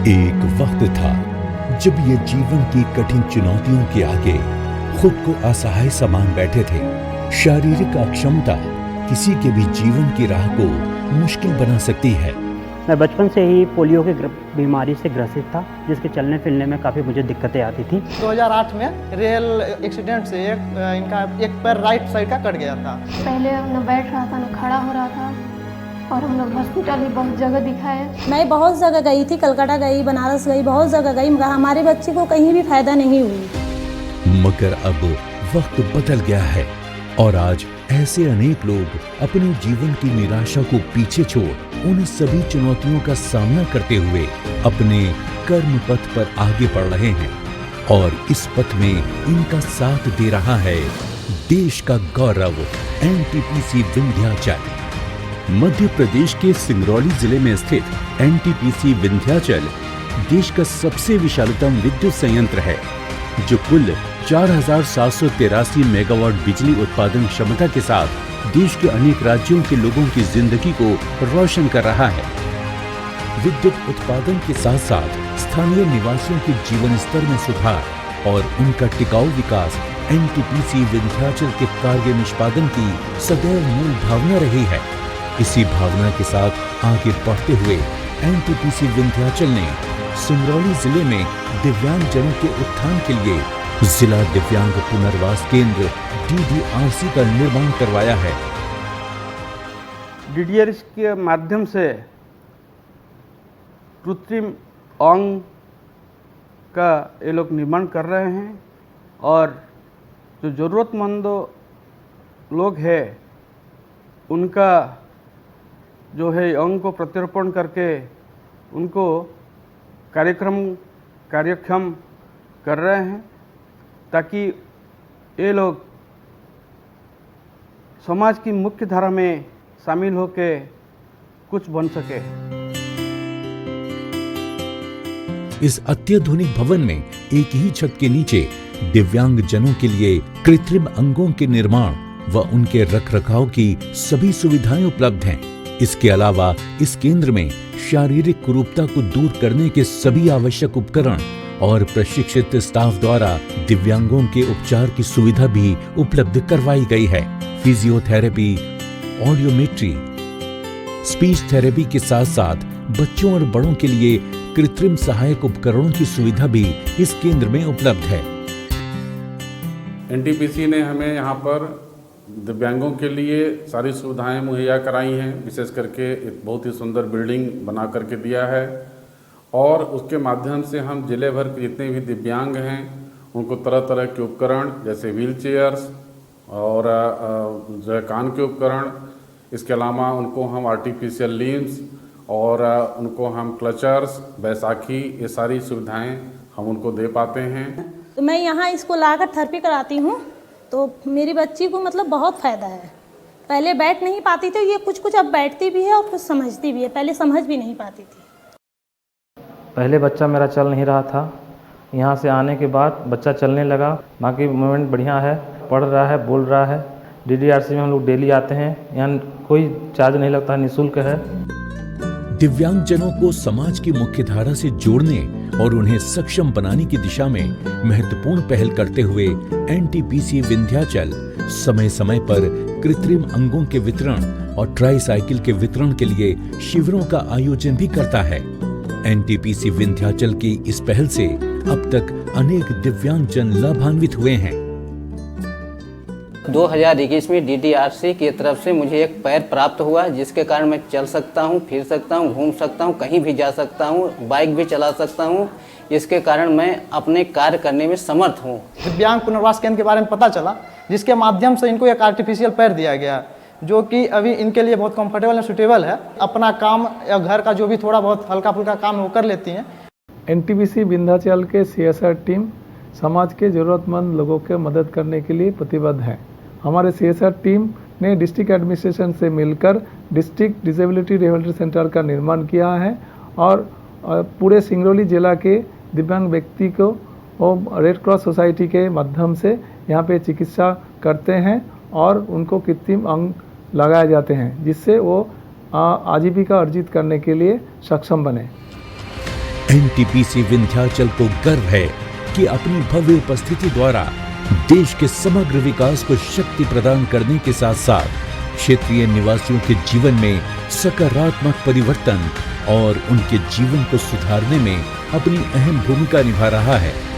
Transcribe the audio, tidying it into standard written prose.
एक वक्त था जब ये जीवन की कठिन चुनौतियों के आगे खुद को असहाय समान बैठे थे। शारीरिक अक्षमता किसी के भी जीवन की राह को मुश्किल बना सकती है। मैं बचपन से ही पोलियो की बीमारी से ग्रसित था, जिसके चलने फिरने में काफ़ी मुझे दिक्कतें आती थी। 2008 में रेल एक्सीडेंट से इनका एक पैर राइट साइड का कट गया था। पहले न बैठ रहा था न खड़ा हो रहा था, और हम लोग हॉस्पिटल भी बहुत जगह दिखाए। मैं बहुत जगह गई थी, कलकत्ता गई, बनारस गई, बहुत जगह गई, मगर हमारे बच्चे को कहीं भी फायदा नहीं हुई। मगर अब वक्त बदल गया है और आज ऐसे अनेक लोग अपने जीवन की निराशा को पीछे छोड़ उन सभी चुनौतियों का सामना करते हुए अपने कर्म पथ पर आगे बढ़ रहे हैं। और इस पथ में इनका साथ दे रहा है देश का गौरव एनटीपीसी विंध्याचल। मध्य प्रदेश के सिंगरौली जिले में स्थित एनटीपीसी विंध्याचल देश का सबसे विशालतम विद्युत संयंत्र है, जो कुल 4,783 मेगावाट बिजली उत्पादन क्षमता के साथ देश के अनेक राज्यों के लोगों की जिंदगी को रोशन कर रहा है। विद्युत उत्पादन के साथ साथ स्थानीय निवासियों के जीवन स्तर में सुधार और उनका टिकाऊ विकास एनटीपीसी विंध्याचल के कार्य निष्पादन की सदैव मूल भावना रही है। इसी भावना के साथ आगे बढ़ते हुए एनटीपीसी विंध्याचल ने सिंगरौली जिले में दिव्यांग जनों के उत्थान के लिए जिला दिव्यांग पुनर्वास केंद्र DDRC का निर्माण करवाया है। DDRC के माध्यम से कृत्रिम अंग का ये लोग निर्माण कर रहे हैं, और जो ज़रूरतमंद लोग हैं उनका जो है अंग को प्रत्यारोपण करके उनको कार्यक्षम कर रहे हैं, ताकि ये लोग समाज की मुख्य धारा में शामिल होकर कुछ बन सके। इस अत्याधुनिक भवन में एक ही छत के नीचे दिव्यांग जनों के लिए कृत्रिम अंगों के निर्माण व उनके रखरखाव की सभी सुविधाएं उपलब्ध हैं। इसके अलावा इस केंद्र में शारीरिक कुरूपता को दूर करने के सभी आवश्यक उपकरण और प्रशिक्षित स्टाफ द्वारा दिव्यांगों के उपचार की सुविधा भी उपलब्ध करवाई गई है। फिजियोथेरेपी, ऑडियोमेट्री, स्पीच थेरेपी के साथ साथ बच्चों और बड़ों के लिए कृत्रिम सहायक उपकरणों की सुविधा भी इस केंद्र में उपलब्ध है। एनटीपीसी ने हमें यहाँ पर दिव्यांगों के लिए सारी सुविधाएं मुहैया कराई हैं। विशेष करके एक बहुत ही सुंदर बिल्डिंग बना करके दिया है, और उसके माध्यम से हम जिले भर के जितने भी दिव्यांग हैं उनको तरह तरह के उपकरण जैसे व्हील चेयर्स और जो है कान के उपकरण, इसके अलावा उनको हम आर्टिफिशियल लिम्स और उनको हम क्लचर्स, बैसाखी, ये सारी सुविधाएं हम उनको दे पाते हैं। तो मैं यहाँ इसको लाकर थेरेपी कराती हूँ, तो मेरी बच्ची को मतलब बहुत फ़ायदा है। पहले बैठ नहीं पाती थी, ये कुछ अब बैठती भी है और कुछ समझती भी है, पहले समझ भी नहीं पाती थी। पहले बच्चा मेरा चल नहीं रहा था, यहाँ से आने के बाद बच्चा चलने लगा, बाकी मूवमेंट बढ़िया है, पढ़ रहा है, बोल रहा है। DDRC में हम लोग डेली आते हैं, यहाँ कोई चार्ज नहीं लगता, निःशुल्क है। दिव्यांगजनों को समाज की मुख्यधारा से जोड़ने और उन्हें सक्षम बनाने की दिशा में महत्वपूर्ण पहल करते हुए एनटीपीसी विंध्याचल समय समय पर कृत्रिम अंगों के वितरण और ट्राईसाइकिल के वितरण के लिए शिविरों का आयोजन भी करता है। एनटीपीसी विंध्याचल की इस पहल से अब तक अनेक दिव्यांगजन लाभान्वित हुए हैं। 2021 में DDRC की तरफ से मुझे एक पैर प्राप्त हुआ, जिसके कारण मैं चल सकता हूँ, फिर सकता हूँ, घूम सकता हूँ, कहीं भी जा सकता हूँ, बाइक भी चला सकता हूँ। इसके कारण मैं अपने कार्य करने में समर्थ हूँ। दिव्यांग पुनर्वास केंद्र के बारे में पता चला, जिसके माध्यम से इनको एक आर्टिफिशियल पैर दिया गया, जो कि अभी इनके लिए बहुत कंफर्टेबल और सूटेबल है। अपना काम या घर का जो भी थोड़ा बहुत हल्का फुल्का काम वो कर लेती हैं। एनटीपीसी विंध्याचल के CSR टीम समाज के ज़रूरतमंद लोगों के मदद करने के लिए प्रतिबद्ध है। हमारे CSR टीम ने डिस्ट्रिक्ट एडमिनिस्ट्रेशन से मिलकर डिस्ट्रिक्ट डिसेबिलिटी रिहेबिलिटेशन सेंटर का निर्माण किया है, और पूरे सिंगरौली जिला के दिव्यांग व्यक्ति को रेड क्रॉस सोसाइटी के माध्यम से यहाँ पे चिकित्सा करते हैं और उनको कृत्रिम अंग लगाए जाते हैं, जिससे वो आजीविका अर्जित करने के लिए सक्षम बने। एनटीपीसी विंध्याचल को गर्व है कि अपनी भव्य उपस्थिति द्वारा देश के समग्र विकास को शक्ति प्रदान करने के साथ साथ क्षेत्रीय निवासियों के जीवन में सकारात्मक परिवर्तन और उनके जीवन को सुधारने में अपनी अहम भूमिका निभा रहा है।